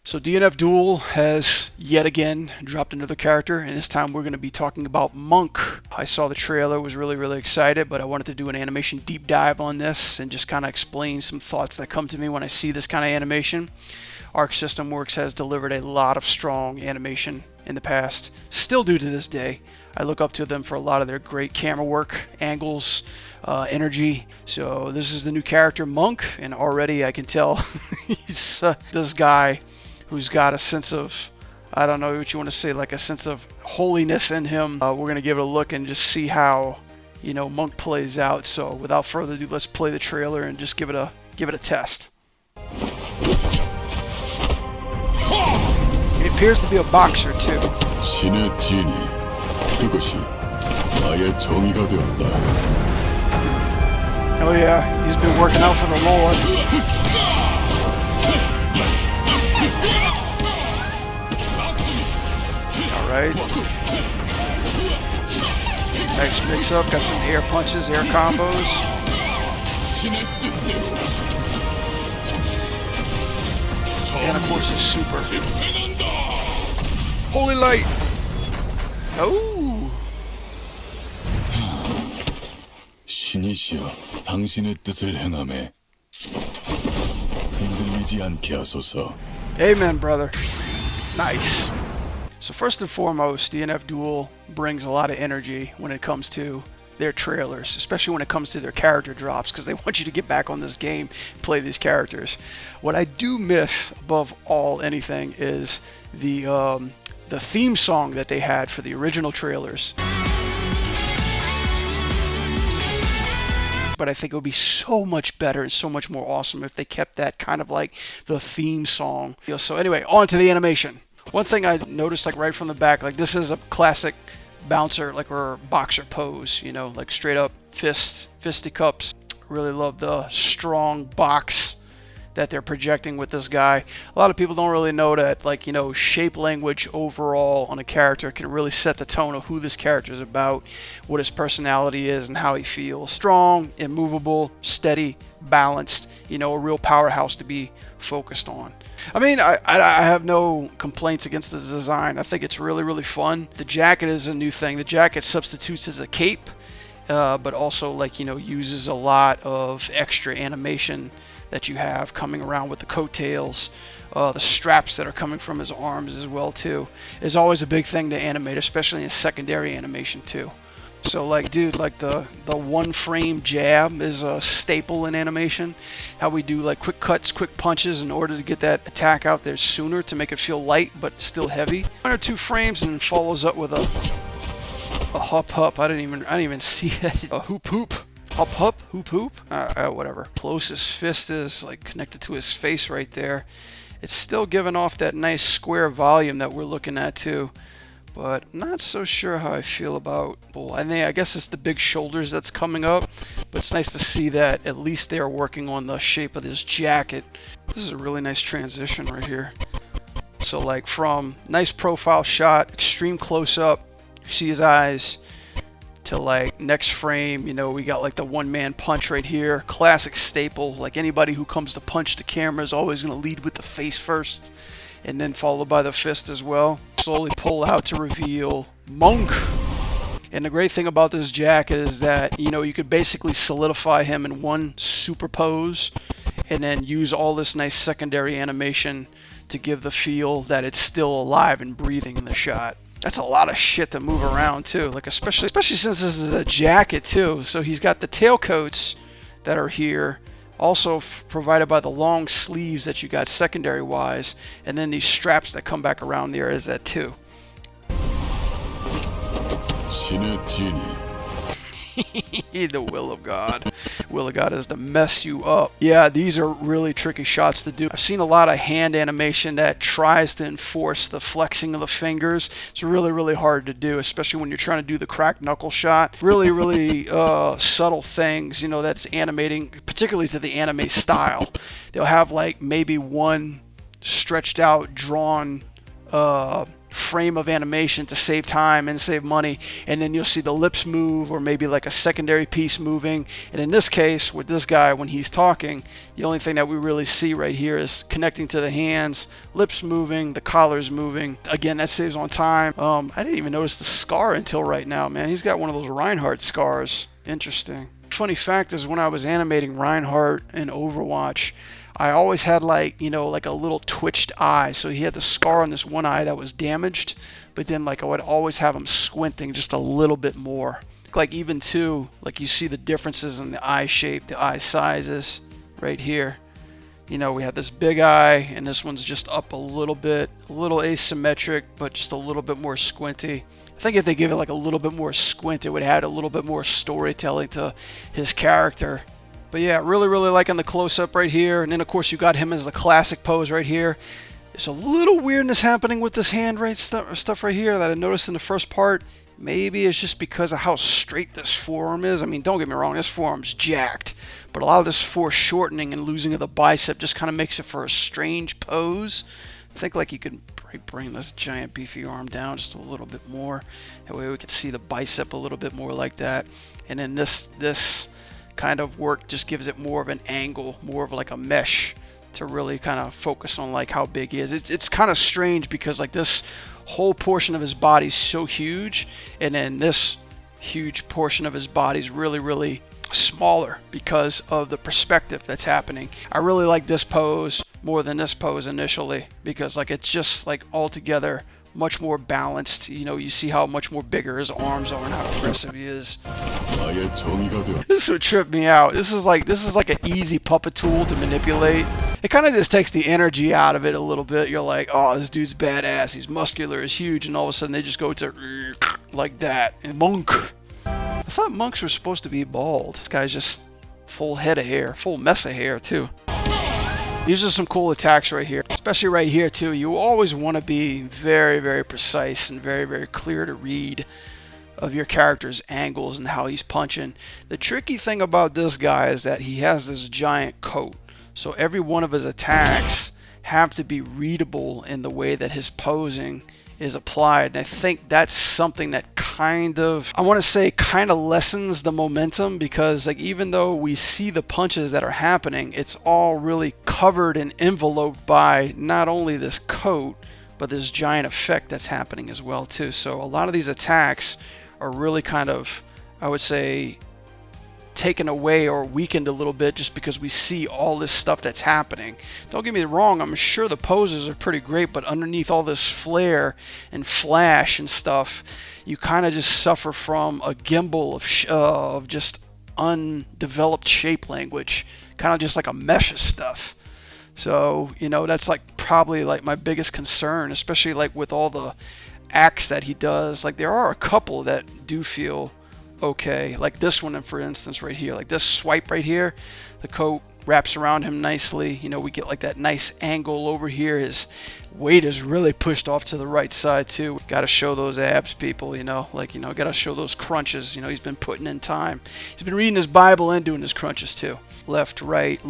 So DNF Duel has yet again dropped another character, and this time we're going to be talking about Monk. I saw the trailer, was really excited, but I wanted to do an animation deep dive on this and just kind of explain some thoughts that come to me when I see this kind of animation. Arc System Works has delivered a lot of strong animation in the past, still do to this day. I look up to them for a lot of their great camera work, angles, energy. So this is the new character Monk, and already I can tell he's this guy who's got a sense of, I don't know what you want to say, like a sense of holiness in him. We're going to give it a look and just see how, you know, Monk plays out. So without further ado, let's play the trailer and just give it a test. He appears to be a boxer too. Oh yeah, he's been working out for the Lord. Alright. Nice mix up, got some air punches, air combos. And of course his super. Holy light! Oh! 신이시여, 당신의 뜻을 행하매 흔들리지 않게 하소서. Amen, brother. Nice. So first and foremost, DNF Duel brings a lot of energy when it comes to their trailers, especially when it comes to their character drops, because they want you to get back on this game, play these characters. What I do miss above all anything is the theme song that they had for the original trailers. But I think it would be so much better and so much more awesome if they kept that kind of like the theme song. So anyway, on to the animation. One thing I noticed, like right from the back, like this is a classic bouncer, like or boxer pose, you know, like straight up fisticuffs. Really love the strong box that they're projecting with this guy. A lot of people don't really know that, like, you know, shape language overall on a character can really set the tone of who this character is about, what his personality is, and how he feels. Strong, immovable, steady, balanced, you know, a real powerhouse to be focused on. I mean, I have no complaints against the design. I think it's really fun. The jacket is a new thing. The jacket substitutes as a cape, but also, like, you know, uses a lot of extra animation that you have coming around with the coattails. The straps that are coming from his arms as well too is always a big thing to animate, especially in secondary animation too. So like, dude, like the one frame jab is a staple in animation. How we do like quick cuts, quick punches in order to get that attack out there sooner to make it feel light but still heavy. 1 or 2 frames and then follows up with a hop. I didn't even see it. A hoop. Hop, hoop. Whatever. Closest fist is like connected to his face right there. It's still giving off that nice square volume that we're looking at too. But not so sure how I feel about, well, I guess it's the big shoulders that's coming up. But it's nice to see that at least they're working on the shape of this jacket. This is a really nice transition right here. So like from nice profile shot, extreme close up, you see his eyes, to like next frame, you know, we got like the one-man punch right here. Classic staple, like anybody who comes to punch the camera is always going to lead with the face first and then followed by the fist as well. Slowly pull out to reveal Monk. And the great thing about this jacket is that, you know, you could basically solidify him in one super pose and then use all this nice secondary animation to give the feel that it's still alive and breathing in the shot. That's a lot of shit to move around too, like especially since this is a jacket too. So he's got the tailcoats that are here, also provided by the long sleeves that you got secondary wise, and then these straps that come back around there is that too. The will of God. Will of God is to mess you up. Yeah, these are really tricky shots to do. I've seen a lot of hand animation that tries to enforce the flexing of the fingers. It's really hard to do, especially when you're trying to do the cracked knuckle shot. Really subtle things, you know, that's animating, particularly to the anime style. They'll have like maybe one stretched out, drawn frame of animation to save time and save money, and then you'll see the lips move or maybe like a secondary piece moving. And in this case, with this guy, when he's talking, the only thing that we really see right here is connecting to the hands, lips moving, the collar's moving. Again, that saves on time. I didn't even notice the scar until right now, man. He's got one of those Reinhardt scars. Interesting. Funny fact is, when I was animating Reinhardt in Overwatch, I always had like, you know, like a little twitched eye. So he had the scar on this one eye that was damaged, but then like I would always have him squinting just a little bit more. Like even too, like you see the differences in the eye shape, the eye sizes right here. You know, we have this big eye and this one's just up a little bit, a little asymmetric, but just a little bit more squinty. I think if they give it like a little bit more squint, it would add a little bit more storytelling to his character. But yeah, really liking the close-up right here. And then of course you got him as the classic pose right here. There's a little weirdness happening with this hand right stuff right here that I noticed in the first part. Maybe it's just because of how straight this forearm is. I mean, don't get me wrong, this forearm's jacked. But a lot of this foreshortening and losing of the bicep just kind of makes it for a strange pose. I think like you could bring this giant beefy arm down just a little bit more. That way we could see the bicep a little bit more like that. And then this kind of work just gives it more of an angle, more of like a mesh to really kind of focus on like how big he is. It's kind of strange because like this whole portion of his body is so huge, and then this huge portion of his body is really smaller because of the perspective that's happening. I really like this pose more than this pose initially because like it's just like altogether much more balanced. You know, you see how much more bigger his arms are and how aggressive he is. This would trip me out. This is like an easy puppet tool to manipulate. It kind of just takes the energy out of it a little bit. You're like, oh, this dude's badass. He's muscular. He's huge. And all of a sudden they just go to like that. And Monk. I thought monks were supposed to be bald. This guy's just full head of hair. Full mess of hair, too. These are some cool attacks right here. Especially right here, too. You always want to be very precise and very clear to read of your character's angles and how he's punching. The tricky thing about this guy is that he has this giant coat. So every one of his attacks have to be readable in the way that his posing is applied. And I think that's something that kind of lessens the momentum, because like even though we see the punches that are happening, it's all really covered and enveloped by not only this coat but this giant effect that's happening as well too. So a lot of these attacks are really kind of, I would say, taken away or weakened a little bit just because we see all this stuff that's happening. Don't get me wrong, I'm sure the poses are pretty great, but underneath all this flare and flash and stuff, you kind of just suffer from a gimbal of just undeveloped shape language, kind of just like a mesh of stuff. So, you know, that's like probably like my biggest concern, especially like with all the acts that he does. Like there are a couple that do feel okay, like this one, for instance, right here, like this swipe right here, the coat wraps around him nicely. You know, we get like that nice angle over here. His weight is really pushed off to the right side too. Got to show those abs, people. You know, like, you know, got to show those crunches. You know, he's been putting in time. He's been reading his Bible and doing his crunches too. Left, right,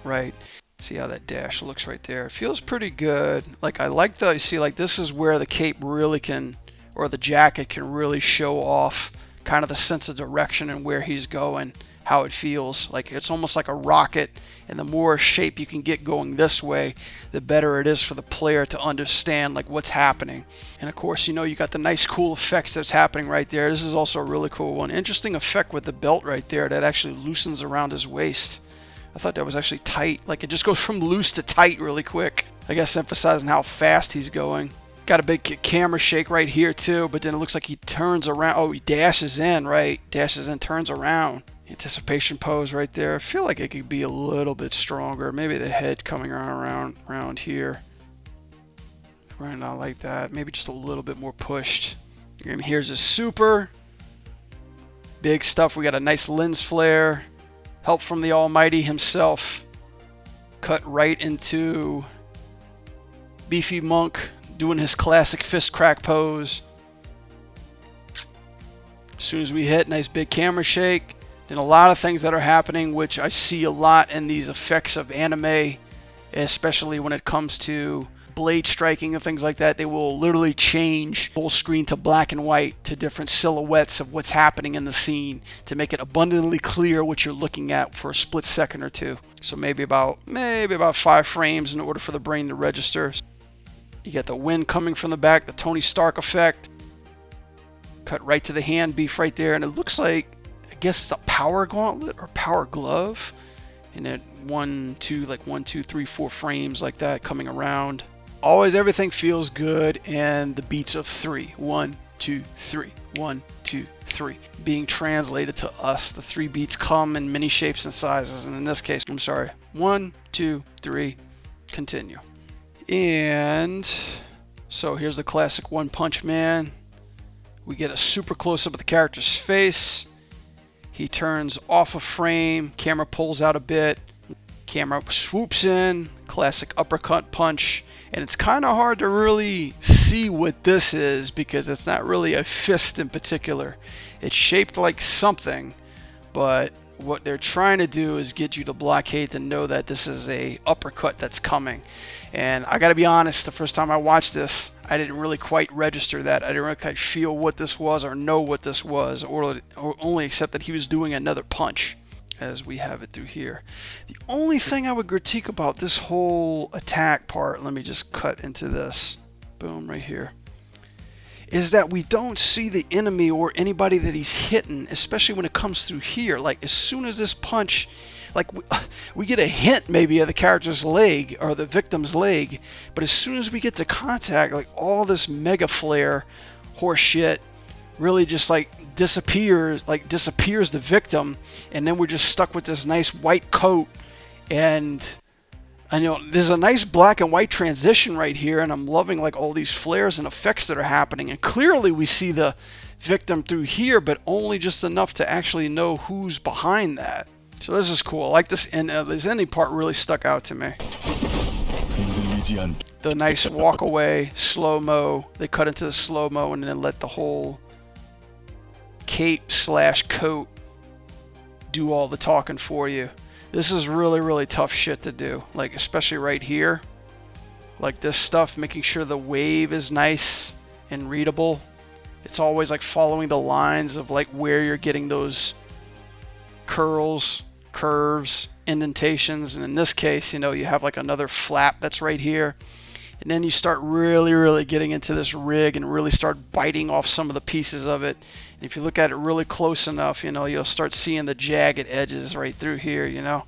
right. See how that dash looks right there. It feels pretty good. Like I like the, you see, like this is where the cape really can, or the jacket can really show off kind of the sense of direction and where he's going, how it feels. Like it's almost like a rocket, and the more shape you can get going this way, the better it is for the player to understand like what's happening. And of course, you know, you got the nice cool effects that's happening right there. This is also a really cool one. Interesting effect with the belt right there that actually loosens around his waist. I thought that was actually tight. Like it just goes from loose to tight really quick. I guess emphasizing how fast he's going. Got a big camera shake right here too, but then it looks like he turns around. Oh, he dashes in, right? Dashes in, turns around. Anticipation pose right there. I feel like it could be a little bit stronger. Maybe the head coming around here. Right, not like that. Maybe just a little bit more pushed. And here's his super. Big stuff. We got a nice lens flare. Help from the Almighty himself. Cut right into Beefy Monk doing his classic fist crack pose. As soon as we hit, nice big camera shake. Then a lot of things that are happening, which I see a lot in these effects of anime, especially when it comes to blade striking and things like that, they will literally change full screen to black and white to different silhouettes of what's happening in the scene to make it abundantly clear what you're looking at for a split second or two. So maybe about 5 frames in order for the brain to register. You get the wind coming from the back, the Tony Stark effect. Cut right to the hand beef right there, and it looks like, I guess it's a power gauntlet or power glove. And then 1, 2, 3, 4 frames like that coming around. Always everything feels good, and the beats of 3. 1, 2, 3. 1, 2, 3. Being translated to us. The 3 beats come in many shapes and sizes, and in this case, 1, 2, 3, continue. And so here's the classic One Punch Man. We get a super close-up of the character's face. He turns off a frame, camera pulls out a bit, camera swoops in, classic uppercut punch, and it's kind of hard to really see what this is because it's not really a fist in particular. It's shaped like something, but what they're trying to do is get you to blockade to know that this is a uppercut that's coming. And I gotta be honest, the first time I watched this, I didn't really quite register that. I didn't really quite feel what this was or know what this was, or only accept that he was doing another punch, as we have it through here. The only thing I would critique about this whole attack part, let me just cut into this, boom, right here, is that we don't see the enemy or anybody that he's hitting, especially when it comes through here. Like, as soon as this punch, like, we get a hint maybe of the character's leg or the victim's leg, but as soon as we get to contact, like, all this mega flare horse shit really just like disappears the victim, and then we're just stuck with this nice white coat. And I know there's a nice black and white transition right here, and I'm loving like all these flares and effects that are happening, and clearly we see the victim through here, but only just enough to actually know who's behind that. So this is cool. I like this, and this ending part really stuck out to me. The nice walk away, slow-mo. They cut into the slow-mo and then let the whole cape/coat do all the talking for you. This is really, really tough shit to do. Like, especially right here. Like this stuff, making sure the wave is nice and readable. It's always like following the lines of like where you're getting those curls, curves, indentations, and in this case, you know, you have like another flap that's right here, and then you start really getting into this rig and really start biting off some of the pieces of it. And if you look at it really close enough, you know, you'll start seeing the jagged edges right through here. You know,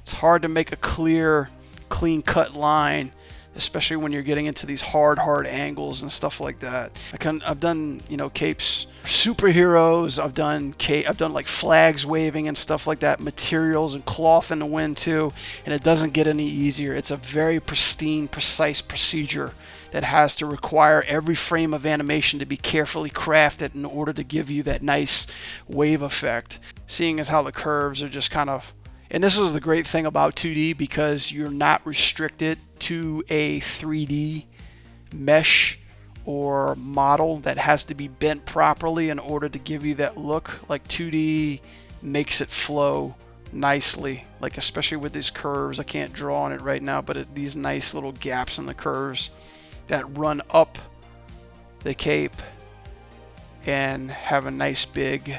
it's hard to make a clear, clean cut line, especially when you're getting into these hard angles and stuff like that. I've done, you know, capes, superheroes. I've done like flags waving and stuff like that, materials and cloth in the wind too, and it doesn't get any easier. It's a very pristine, precise procedure that has to require every frame of animation to be carefully crafted in order to give you that nice wave effect. Seeing as how the curves are just kind of, and this is the great thing about 2D, because you're not restricted to a 3D mesh or model that has to be bent properly in order to give you that look. Like 2D makes it flow nicely, like especially with these curves. I can't draw on it right now, but these nice little gaps in the curves that run up the cape and have a nice big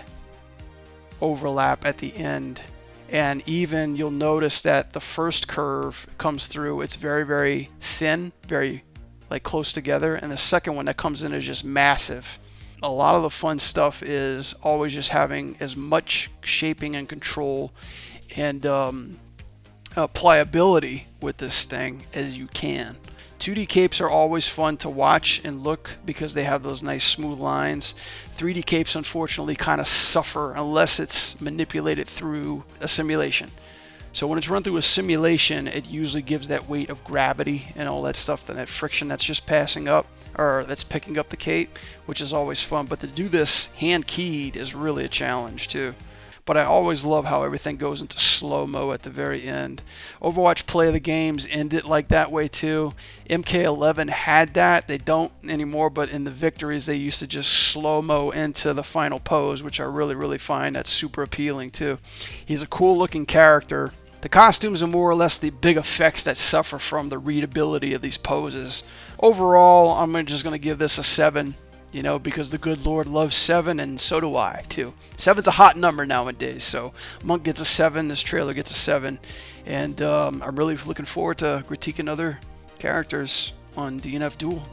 overlap at the end. And even you'll notice that the first curve comes through, it's very thin, very like close together, and the second one that comes in is just massive. A lot of the fun stuff is always just having as much shaping and control and pliability with this thing as you can. 2D capes are always fun to watch and look because they have those nice smooth lines. 3D capes unfortunately kind of suffer unless it's manipulated through a simulation. So when it's run through a simulation, it usually gives that weight of gravity and all that stuff, and that friction that's just passing up, or that's picking up the cape, which is always fun. But to do this hand keyed is really a challenge too. But I always love how everything goes into slow-mo at the very end. Overwatch Play of the Games end it like that way too. MK11 had that. They don't anymore, but in the victories they used to just slow-mo into the final pose, which I really find that's super appealing too. He's a cool looking character, The costumes are more or less the big effects that suffer from the readability of these poses. Overall, I'm just going to give this a 7, you know, because the good Lord loves 7, and so do I, too. 7's a hot number nowadays, so Monk gets a 7, this trailer gets a 7, and I'm really looking forward to critiquing other characters on DNF Duel.